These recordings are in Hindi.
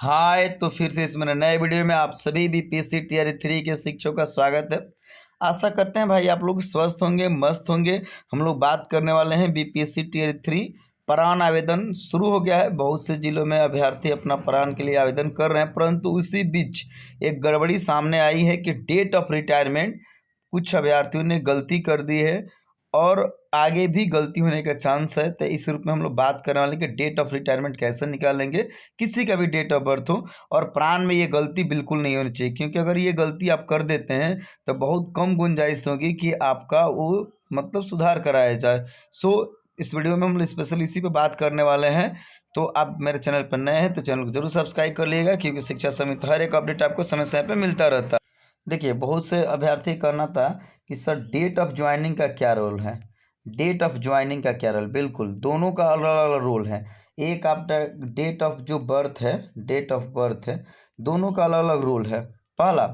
हाय, तो फिर से इस मेरे नए वीडियो में आप सभी बीपीएससी टीआरई 3 के शिक्षकों का स्वागत है। आशा करते हैं भाई आप लोग स्वस्थ होंगे, मस्त होंगे। हम लोग बात करने वाले हैं बीपीएससी टीआरई 3 प्राण आवेदन शुरू हो गया है। बहुत से जिलों में अभ्यर्थी अपना प्राण के लिए आवेदन कर रहे हैं, परंतु उसी बीच एक गड़बड़ी सामने आई है कि डेट ऑफ रिटायरमेंट कुछ अभ्यर्थियों ने गलती कर दी है और आगे भी गलती होने का चांस है। तो इस रूप में हम लोग बात करने वाले कि डेट ऑफ रिटायरमेंट कैसे निकालेंगे, किसी का भी डेट ऑफ बर्थ हो। और प्राण में ये गलती बिल्कुल नहीं होनी चाहिए, क्योंकि अगर ये गलती आप कर देते हैं तो बहुत कम गुंजाइश होगी कि आपका वो मतलब सुधार कराया जाए। इस वीडियो में हम स्पेशल इसी पे बात करने वाले हैं। तो आप मेरे चैनल पर नए हैं तो चैनल को जरूर सब्सक्राइब कर लीजिएगा, क्योंकि शिक्षा समिति हर एक अपडेट आपको समय समय पर मिलता रहता है। देखिए, बहुत से अभ्यर्थी करना था कि सर डेट ऑफ ज्वाइनिंग का क्या रोल है, डेट ऑफ ज्वाइनिंग का क्या रोल। बिल्कुल दोनों का अलग अलग रोल है। एक आपका डेट ऑफ जो बर्थ है, डेट ऑफ बर्थ है, दोनों का अलग अलग रोल है। पहला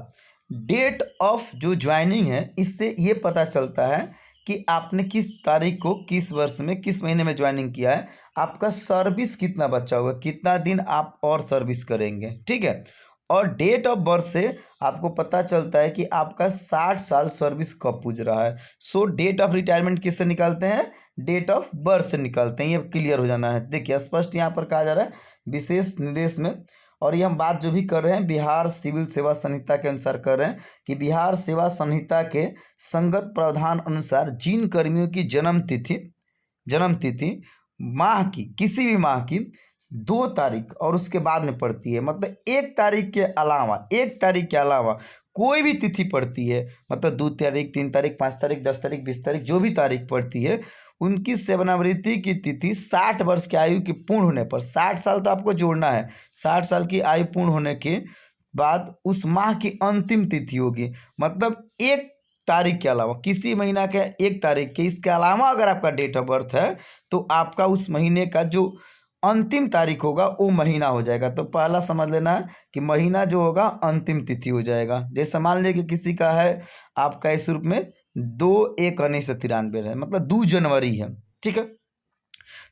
डेट ऑफ जो ज्वाइनिंग है, इससे ये पता चलता है कि आपने किस तारीख को, किस वर्ष में, किस महीने में ज्वाइनिंग किया है, आपका सर्विस कितना बचा हुआ, कितना दिन आप और सर्विस करेंगे, ठीक है। और डेट ऑफ बर्थ से आपको पता चलता है कि आपका 60 साल सर्विस कब पूज रहा है। डेट ऑफ रिटायरमेंट किससे निकालते हैं, डेट ऑफ बर्थ से निकालते हैं। ये क्लियर हो जाना है। देखिए स्पष्ट यहाँ पर कहा जा रहा है विशेष निर्देश में, और ये हम बात जो भी कर रहे हैं बिहार सिविल सेवा संहिता के अनुसार कर रहे हैं कि बिहार सेवा संहिता के संगत प्रावधान अनुसार जिन कर्मियों की जन्म तिथि माह की, किसी भी माह की 2 तारीख और उसके बाद में पड़ती है, मतलब 1 तारीख के अलावा कोई भी तिथि पड़ती है, मतलब 2 तारीख, 3 तारीख, 5 तारीख, 10 तारीख, 20 तारीख, जो भी तारीख पड़ती है, उनकी सेवानिवृत्ति की तिथि 60 वर्ष की आयु के पूर्ण होने पर, 60 साल तो आपको जोड़ना है, 60 साल की आयु पूर्ण होने के बाद उस माह की अंतिम तिथि होगी। मतलब 1 तारीख के अलावा, किसी महीना के 1 तारीख के, इसके अलावा अगर आपका डेट ऑफ बर्थ है तो आपका उस महीने का जो अंतिम तारीख होगा वो महीना हो जाएगा। तो पहला समझ लेना है कि महीना जो होगा अंतिम तिथि हो जाएगा। जैसे मान लीजिए कि किसी का है आपका इस रूप में 2/1/1993 है, मतलब 2 जनवरी है, ठीक है।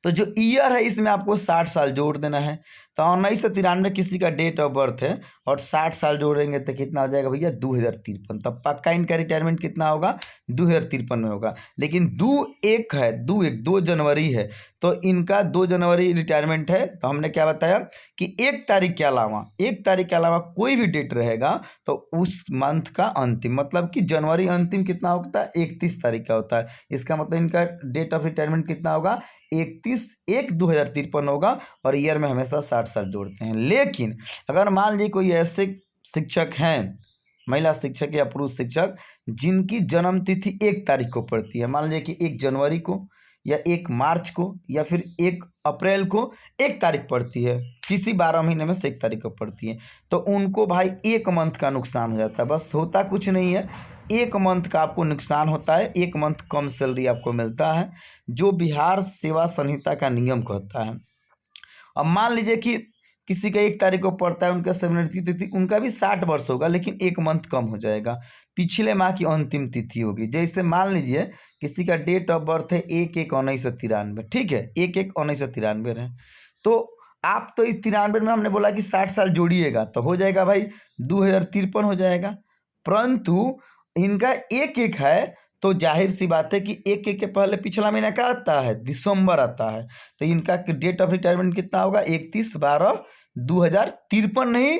तो जो ईयर है इसमें आपको 60 साल जोड़ देना है। तो 1993 किसी का डेट ऑफ बर्थ है और 60 साल जोड़ेंगे तो कितना हो जाएगा भैया, 2053। तब पक्का इनका रिटायरमेंट कितना होगा, 2053 में होगा। लेकिन 2 जनवरी है, तो इनका 2 जनवरी रिटायरमेंट है। तो हमने क्या बताया कि 1 तारीख के अलावा कोई भी डेट रहेगा तो उस मंथ का अंतिम, मतलब कि जनवरी अंतिम कितना होता है, 31 तारीख का होता है। इसका मतलब इनका डेट ऑफ रिटायरमेंट कितना होगा, 31/1/2053 होगा। और ईयर में हमेशा 60 साल जोड़ते हैं। लेकिन अगर मान लीजिए कोई ऐसे शिक्षक हैं, महिला शिक्षक या पुरुष शिक्षक, जिनकी जन्म तिथि 1 तारीख को पड़ती है, मान लीजिए कि 1 जनवरी को या 1 मार्च को या फिर 1 अप्रैल को 1 तारीख पड़ती है, किसी 12 महीने में से 1 तारीख को पड़ती है, तो उनको भाई 1 मंथ का नुकसान हो जाता है। बस होता कुछ नहीं है, 1 मंथ का आपको नुकसान होता है, 1 मंथ कम सैलरी आपको मिलता है, जो बिहार सेवा संहिता का नियम कहता है। अब मान लीजिए कि किसी का 1 तारीख को पड़ता है, उनका सेवानिवृत्ति तिथि, उनका भी 60 वर्ष होगा, लेकिन 1 मंथ कम हो जाएगा, पिछले माह की अंतिम तिथि होगी। जैसे मान लीजिए किसी का डेट ऑफ बर्थ है 1/1/1993, ठीक है, 1/1/1993 है, तो आप तो इस 93 में हमने बोला कि 60 साल जोड़िएगा तो हो जाएगा भाई 2053 हो जाएगा। परंतु इनका 1/1 है, तो जाहिर सी बात है कि 1/1 के पहले पिछला महीना क्या आता है, दिसंबर आता है। तो इनका डेट ऑफ रिटायरमेंट कितना होगा, 31/12/2053 नहीं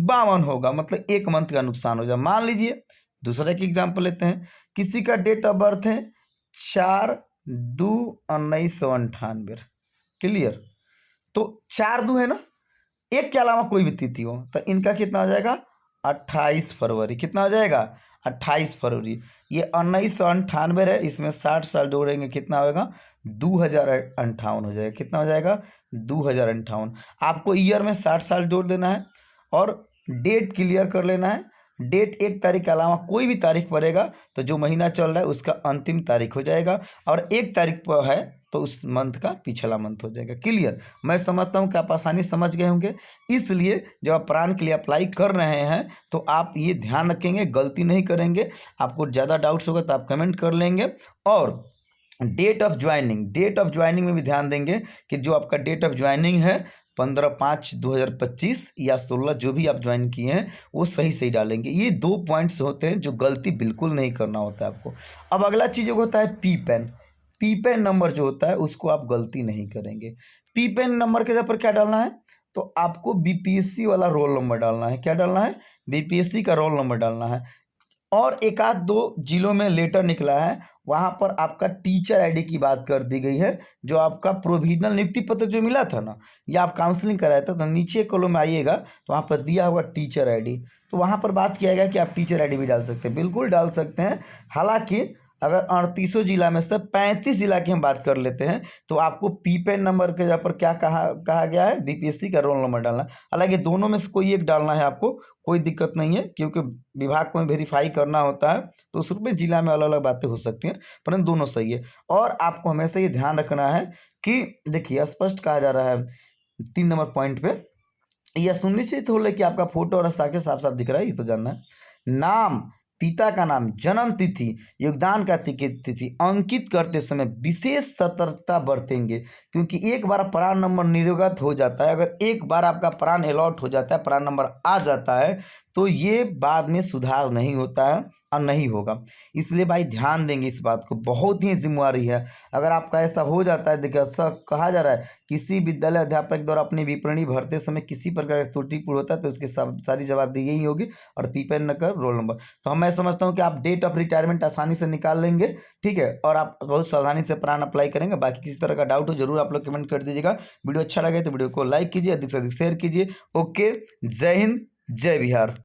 52 होगा, मतलब 1 मंथ का नुकसान हो जाए। मान लीजिए दूसरा एक एग्जाम्पल लेते हैं, किसी का डेट ऑफ बर्थ है 4/2/1998, क्लियर। तो 4/2 है ना, 1 के अलावा कोई भी तिथि हो, तो इनका कितना हो जाएगा, 28 फरवरी। कितना हो जाएगा, 28 फरवरी। ये 1998 है, इसमें 60 साल जोड़ेंगे कितना होगा, 2058 हो जाएगा। कितना हो जाएगा, 2058। आपको ईयर में 60 साल जोड़ देना है और डेट क्लियर कर लेना है। डेट 1 तारीख के अलावा कोई भी तारीख पड़ेगा तो जो महीना चल रहा है उसका अंतिम तारीख हो जाएगा, और 1 तारीख पर है तो उस मंथ का पिछला मंथ हो जाएगा। क्लियर। मैं समझता हूँ कि आप आसानी समझ गए होंगे। इसलिए जब आप प्राण के लिए अप्लाई कर रहे हैं तो आप ये ध्यान रखेंगे, गलती नहीं करेंगे। आपको ज़्यादा डाउट्स होगा तो आप कमेंट कर लेंगे। और डेट ऑफ ज्वाइनिंग में भी ध्यान देंगे कि जो आपका डेट ऑफ ज्वाइनिंग है 15/5/2025 या 16 जो भी आप ज्वाइन किए हैं वो सही सही डालेंगे। ये 2 पॉइंट्स होते हैं जो गलती बिल्कुल नहीं करना होता है आपको। अब अगला चीज़ होता है P pan. P pan number जो होता है उसको आप गलती नहीं करेंगे। पी पैन नंबर के जगह पर क्या डालना है, तो आपको बीपीएससी वाला रोल नंबर डालना है। क्या डालना है, बीपीएससी का रोल नंबर डालना है। और एक आध दो जिलों में लेटर निकला है, वहाँ पर आपका टीचर आईडी की बात कर दी गई है। जो आपका प्रोविजनल नियुक्ति पत्र जो मिला था ना, या आप काउंसलिंग कराया था, तो नीचे कॉलम में आइएगा तो वहाँ पर दिया होगा टीचर आईडी, तो वहाँ पर बात किया गया कि आप टीचर आईडी भी डाल सकते हैं। बिल्कुल डाल सकते हैं। हालांकि अगर 38 जिला में से 35 जिला की हम बात कर लेते हैं तो आपको पी पैन नंबर के जगह पर क्या कहा गया है, बीपीएससी का रोल नंबर डालना। हालांकि दोनों में से कोई एक डालना है आपको, कोई दिक्कत नहीं है, क्योंकि विभाग को वेरीफाई करना होता है तो उस रूप में जिला में अलग अलग बातें हो सकती हैं, परंतु दोनों सही है। और आपको हमेशा ये ध्यान रखना है कि देखिए स्पष्ट कहा जा रहा है 3 नंबर पॉइंट पे, यह सुनिश्चित हो ले कि आपका फोटो और हस्ताक्षर साफ साफ दिख रहा है, ये तो जानना है। नाम, पिता का नाम, जन्म तिथि, योगदान का तिथि अंकित करते समय विशेष सतर्कता बरतेंगे, क्योंकि एक बार प्राण नंबर निर्गत हो जाता है, अगर एक बार आपका प्राण अलॉट हो जाता है, प्राण नंबर आ जाता है, तो ये बाद में सुधार नहीं होता है और नहीं होगा। इसलिए भाई ध्यान देंगे इस बात को, बहुत ही जिम्मेवारी है। अगर आपका ऐसा हो जाता है, देखिए ऐसा कहा जा रहा है किसी विद्यालय अध्यापक द्वारा अपनी विवरणी भरते समय किसी प्रकार का त्रुटिपूर्ण होता है तो उसकी सारी जवाबदेही यही होगी, और पीपैन नंबर रोल नंबर। तो मैं समझता हूँ कि आप डेट ऑफ रिटायरमेंट आसानी से निकाल लेंगे, ठीक है, और आप बहुत सावधानी से प्राण अप्लाई करेंगे। बाकी किसी तरह का डाउट हो जरूर आप लोग कमेंट कर दीजिएगा। वीडियो अच्छा लगे तो वीडियो को लाइक कीजिए, अधिक से अधिक शेयर कीजिए। ओके, जय हिंद, जय बिहार।